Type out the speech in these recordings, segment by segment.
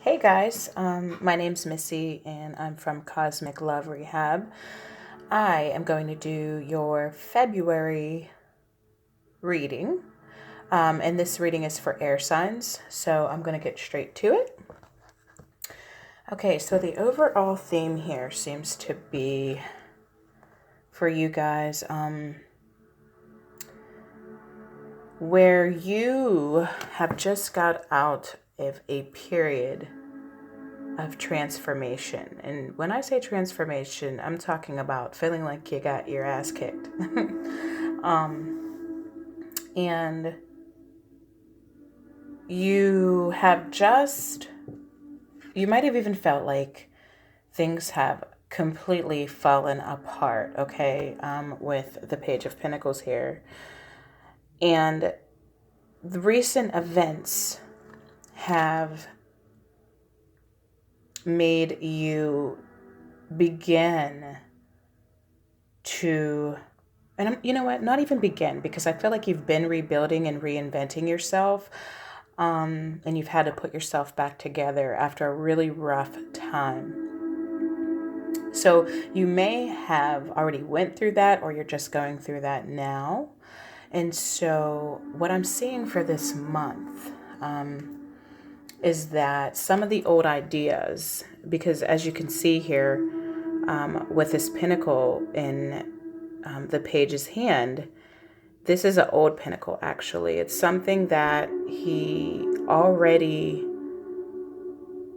Hey guys, my name's Missy and I'm from Cosmic Love Rehab. I am going to do your February reading, and this reading is for air signs, so I'm going to get straight to it. Okay, so the overall theme here seems to be for you guys where you have just got out of a period of transformation. And when I say transformation, I'm talking about feeling like you got your ass kicked. And you might have even felt like things have completely fallen apart, okay, with the Page of Pentacles here. And the recent events have made you begin to, and you know what, not even begin, because I feel like you've been rebuilding and reinventing yourself, and you've had to put yourself back together after a really rough time. So you may have already went through that, or you're just going through that now. And so what I'm seeing for this month is that some of the old ideas, because as you can see here, with this pentacle in the page's hand, this is an old pentacle, actually. It's something that he already,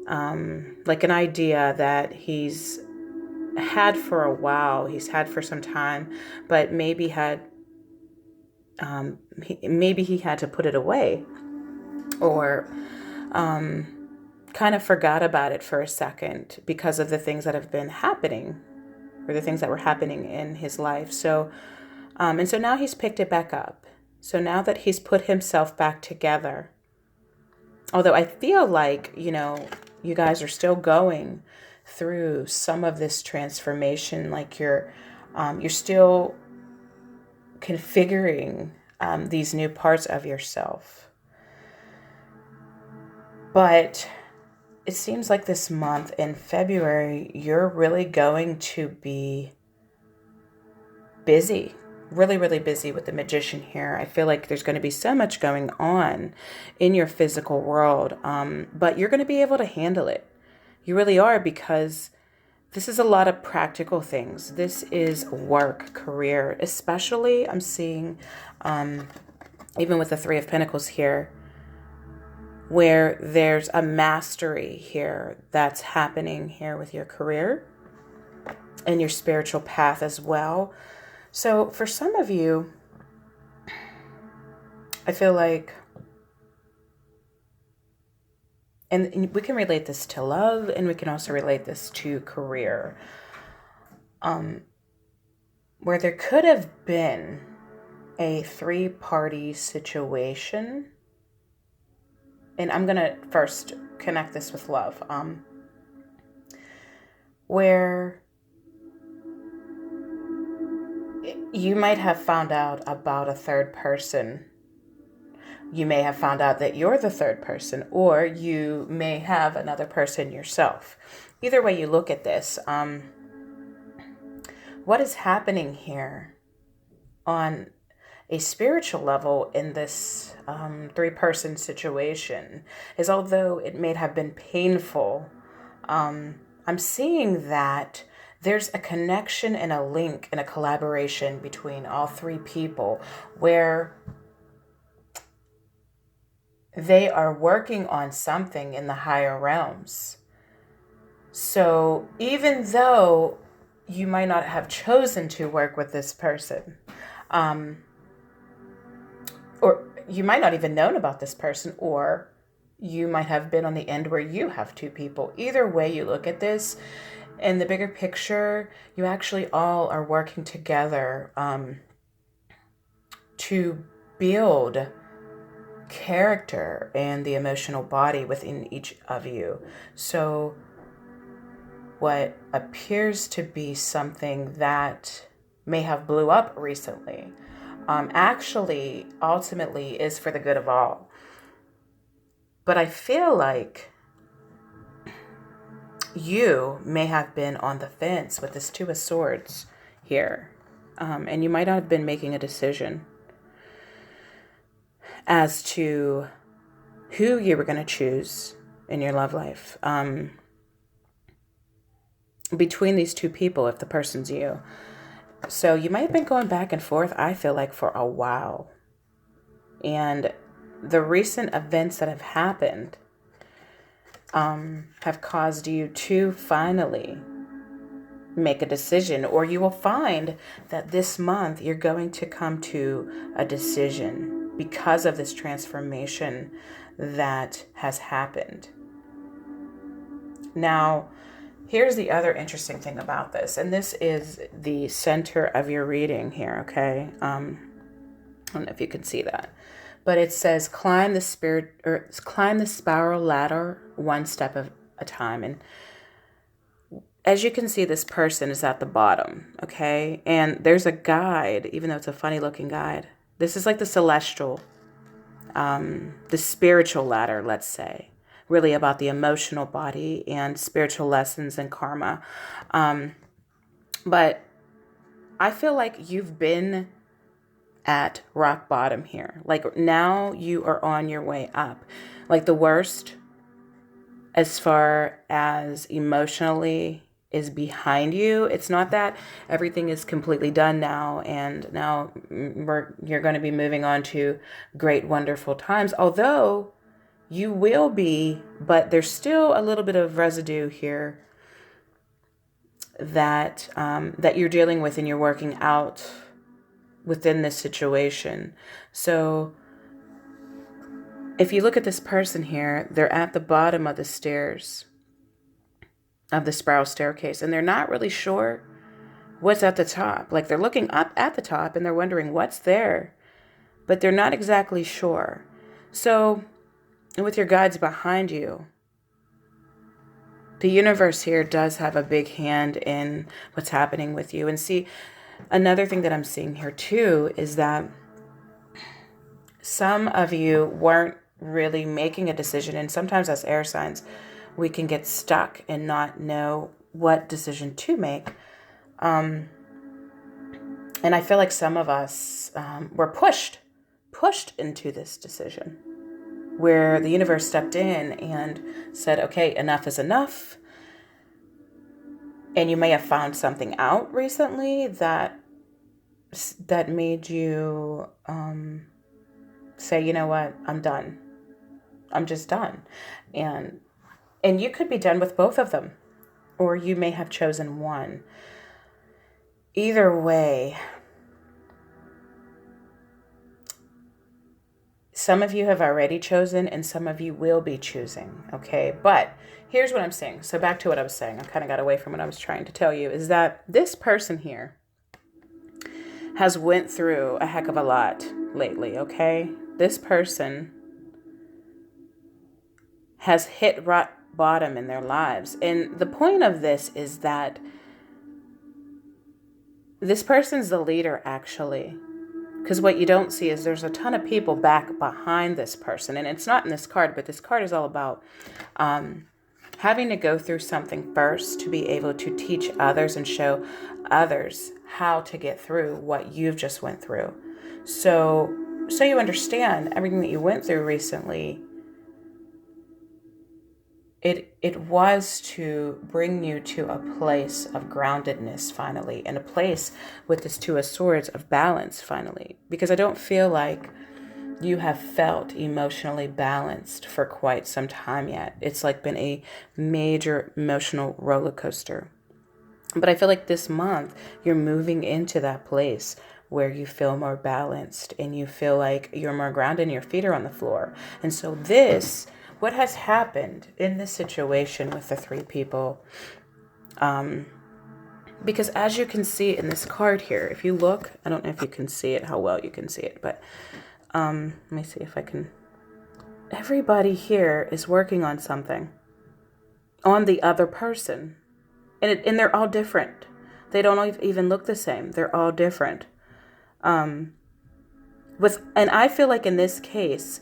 like an idea that he's had for a while, he's had for some time, but maybe he had to put it away, or kind of forgot about it for a second because of the things that have been happening, or the things that were happening in his life. So, and so now he's picked it back up. So now that he's put himself back together, although I feel like, you guys are still going through some of this transformation, like you're still configuring these new parts of yourself. But it seems like this month in February, you're really going to be busy, really, really busy with the Magician here. I feel like there's going to be so much going on in your physical world, but you're going to be able to handle it. You really are, because this is a lot of practical things. This is work, career, especially I'm seeing, even with the Three of Pentacles here, where there's a mastery here that's happening here with your career and your spiritual path as well. So for some of you, I feel like, and we can relate this to love, and we can also relate this to career, where there could have been a three-party situation. And I'm going to first connect this with love, where you might have found out about a third person. You may have found out that you're the third person, or you may have another person yourself. Either way you look at this, what is happening here on a spiritual level in this three-person situation is, although it may have been painful, I'm seeing that there's a connection and a link and a collaboration between all three people, where they are working on something in the higher realms. So even though you might not have chosen to work with this person, or you might not even known about this person, or you might have been on the end where you have two people. Either way you look at this, in the bigger picture, you actually all are working together to build character and the emotional body within each of you. So what appears to be something that may have blew up recently, actually ultimately is for the good of all. But I feel like you may have been on the fence with this Two of Swords here. And you might not have been making a decision as to who you were going to choose in your love life. Between these two people, if the person's you. So you might have been going back and forth, I feel like, for a while. And the recent events that have happened have caused you to finally make a decision, or you will find that this month you're going to come to a decision because of this transformation that has happened. Now, here's the other interesting thing about this, and this is the center of your reading here, okay? I don't know if you can see that, but it says climb the spiral ladder one step at a time. And as you can see, this person is at the bottom, okay? And there's a guide, even though it's a funny looking guide. This is like the celestial, the spiritual ladder, let's say, really about the emotional body and spiritual lessons and karma. But I feel like you've been at rock bottom here. Like now you are on your way up. Like the worst as far as emotionally is behind you. It's not that everything is completely done now and now you're going to be moving on to great, wonderful times. Although you will be, but there's still a little bit of residue here that that you're dealing with and you're working out within this situation. So if you look at this person here, they're at the bottom of the stairs of the spiral staircase, and they're not really sure what's at the top. Like they're looking up at the top and they're wondering what's there, but they're not exactly sure. So with your guides behind you, the universe here does have a big hand in what's happening with you. And see, another thing that I'm seeing here too is that some of you weren't really making a decision. And sometimes as air signs, we can get stuck and not know what decision to make. And I feel like some of us were pushed into this decision where the universe stepped in and said, okay, enough is enough. And you may have found something out recently that made you say, you know what, I'm done. I'm just done. And you could be done with both of them, or you may have chosen one. Either way, some of you have already chosen and some of you will be choosing, okay? But here's what I'm saying. So back to what I was saying. I kind of got away from what I was trying to tell you, is that this person here has went through a heck of a lot lately, okay? This person has hit rock bottom in their lives. And the point of this is that this person's the leader, actually. Because what you don't see is there's a ton of people back behind this person. And it's not in this card, but this card is all about having to go through something first to be able to teach others and show others how to get through what you've just went through. So you understand everything that you went through recently. It was to bring you to a place of groundedness finally, and a place with this Two of Swords of balance finally. Because I don't feel like you have felt emotionally balanced for quite some time yet. It's like been a major emotional roller coaster. But I feel like this month you're moving into that place where you feel more balanced and you feel like you're more grounded and your feet are on the floor. And so what has happened in this situation with the three people, because as you can see in this card here, if you look, I don't know if you can see it, how well you can see it, but let me see if I can. Everybody here is working on something, on the other person, and they're all different. They don't even look the same. They're all different. And I feel like in this case,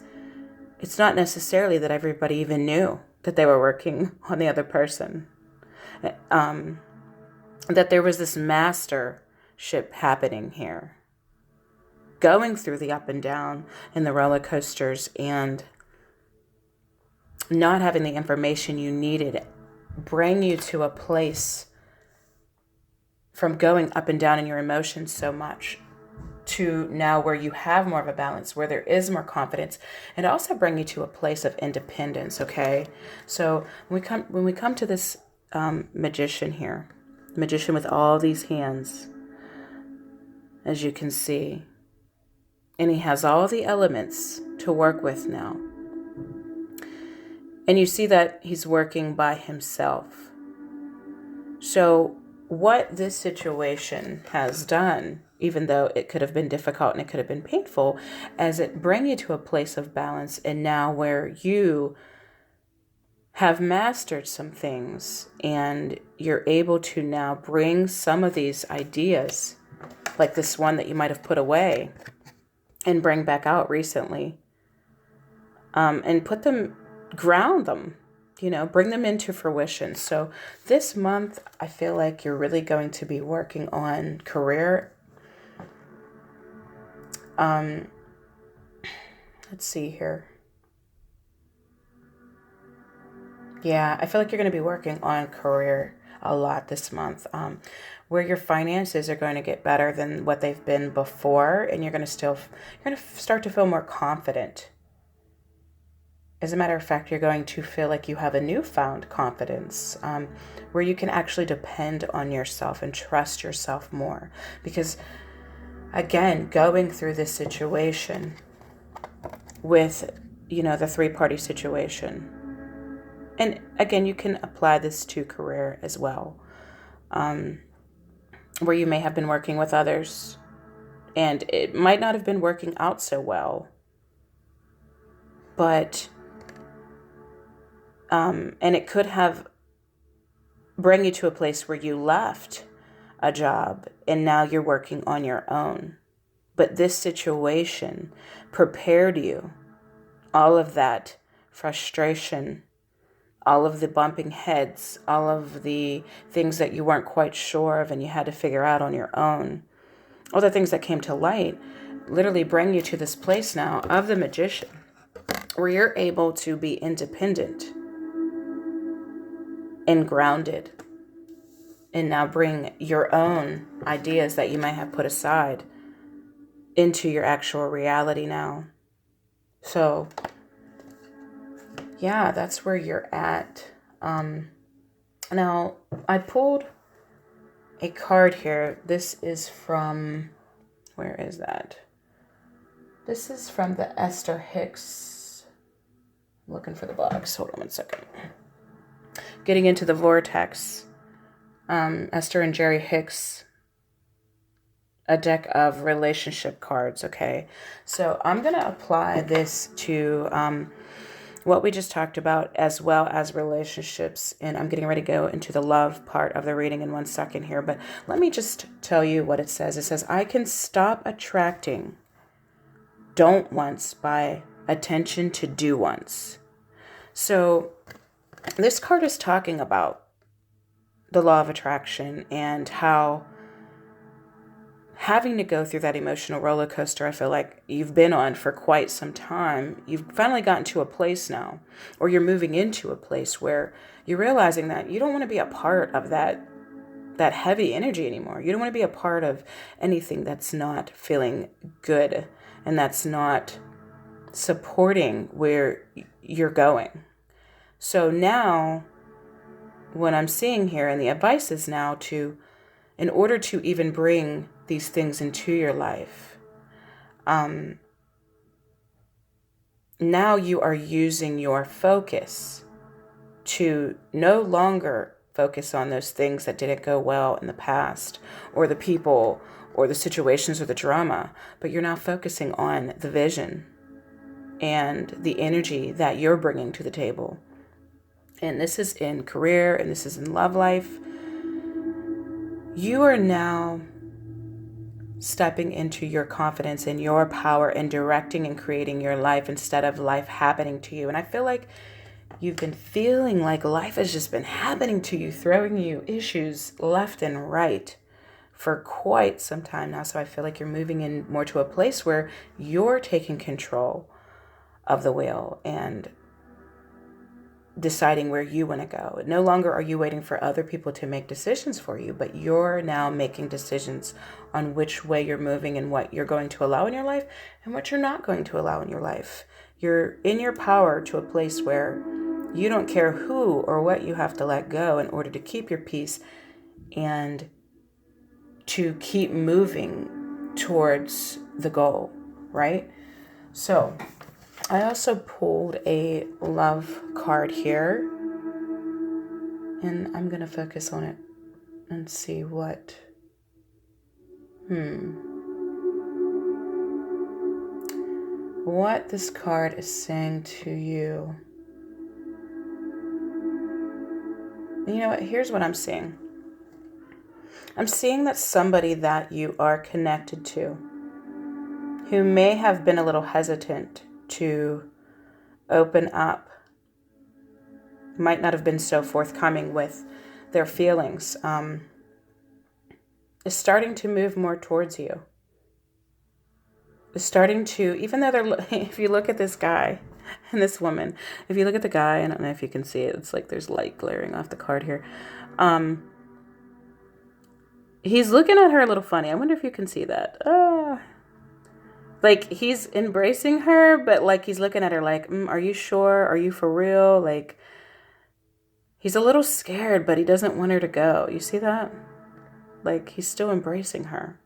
it's not necessarily that everybody even knew that they were working on the other person. that there was this mastership happening here, going through the up and down and the roller coasters, and not having the information you needed bring you to a place from going up and down in your emotions so much to now where you have more of a balance, where there is more confidence, and also bring you to a place of independence. Okay, so when we come to this magician here, magician with all these hands, as you can see, and he has all the elements to work with now, and you see that he's working by himself. So what this situation has done, even though it could have been difficult and it could have been painful, as it bring you to a place of balance, and now where you have mastered some things and you're able to now bring some of these ideas, like this one that you might have put away, and bring back out recently, and put them, ground them, bring them into fruition. So this month, I feel like you're really going to be working on career. Let's see here. Yeah, I feel like you're going to be working on career a lot this month, where your finances are going to get better than what they've been before, and you're going to start to feel more confident. As a matter of fact, you're going to feel like you have a newfound confidence, where you can actually depend on yourself and trust yourself more. Because, again, going through this situation with, the three-party situation, and again, you can apply this to career as well, where you may have been working with others, and it might not have been working out so well, but and it could have bring you to a place where you left a job and now you're working on your own. But this situation prepared you, all of that frustration, all of the bumping heads, all of the things that you weren't quite sure of and you had to figure out on your own, all the things that came to light, literally bring you to this place now of the magician, where you're able to be independent and grounded, and now bring your own ideas that you might have put aside into your actual reality now. So yeah, that's where you're at. Now I pulled a card here. This is from, where is that? This is from the Esther Hicks. I'm looking for the box. Hold on one second. Getting into the Vortex. Esther and Jerry Hicks. A deck of relationship cards, okay? So I'm going to apply this to what we just talked about, as well as relationships. And I'm getting ready to go into the love part of the reading in 1 second here. But let me just tell you what it says. It says, I can stop attracting don't wants by attention to do wants. So this card is talking about the law of attraction and how having to go through that emotional roller coaster, I feel like you've been on for quite some time. You've finally gotten to a place now, or you're moving into a place where you're realizing that you don't want to be a part of that heavy energy anymore. You don't want to be a part of anything that's not feeling good and that's not supporting where you're going. So now what I'm seeing here, and the advice is now to, in order to even bring these things into your life, now you are using your focus to no longer focus on those things that didn't go well in the past, or the people, or the situations, or the drama, but you're now focusing on the vision and the energy that you're bringing to the table. And this is in career, and this is in love life. You are now stepping into your confidence and your power and directing and creating your life instead of life happening to you. And I feel like You've been feeling like life has just been happening to you, throwing you issues left and right for quite some time now. So I feel like you're moving in more to a place where you're taking control of the wheel and deciding where you want to go. No longer are you waiting for other people to make decisions for you, but you're now making decisions on which way you're moving and what you're going to allow in your life and what you're not going to allow in your life. You're in your power to a place where you don't care who or what you have to let go in order to keep your peace and to keep moving towards the goal, right? So I also pulled a love card here, and I'm going to focus on it and see what this card is saying to you. And you know what? Here's what I'm seeing. I'm seeing that somebody that you are connected to, who may have been a little hesitant to open up, might not have been so forthcoming with their feelings, is starting to move more towards you. Is starting to, even though if you look at this guy and this woman, if you look at the guy, I don't know if you can see it, it's like there's light glaring off the card here. He's looking at her a little funny. I wonder if you can see that. Like he's embracing her, but like he's looking at her like, are you sure? Are you for real? Like he's a little scared, but he doesn't want her to go. You see that? Like he's still embracing her.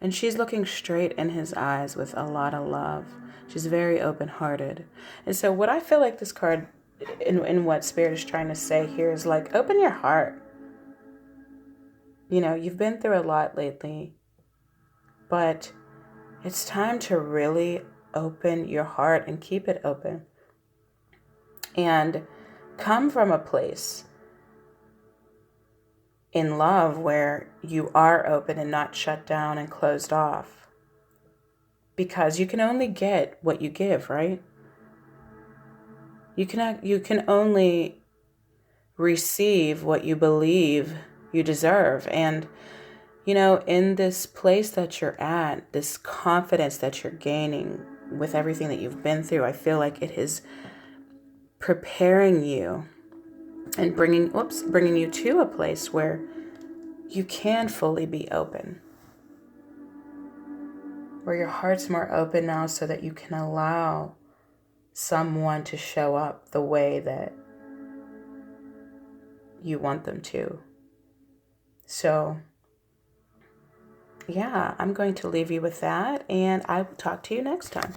And she's looking straight in his eyes with a lot of love. She's very open-hearted. And so what I feel like this card, in what Spirit is trying to say here is like, open your heart. You know, you've been through a lot lately, but it's time to really open your heart and keep it open. And come from a place in love where you are open and not shut down and closed off. Because you can only get what you give, right? You can only receive what you believe you deserve. And, you know, in this place that you're at, this confidence that you're gaining with everything that you've been through, I feel like it is preparing you and bringing you to a place where you can fully be open. Where your heart's more open now so that you can allow someone to show up the way that you want them to. So, yeah, I'm going to leave you with that, and I will talk to you next time.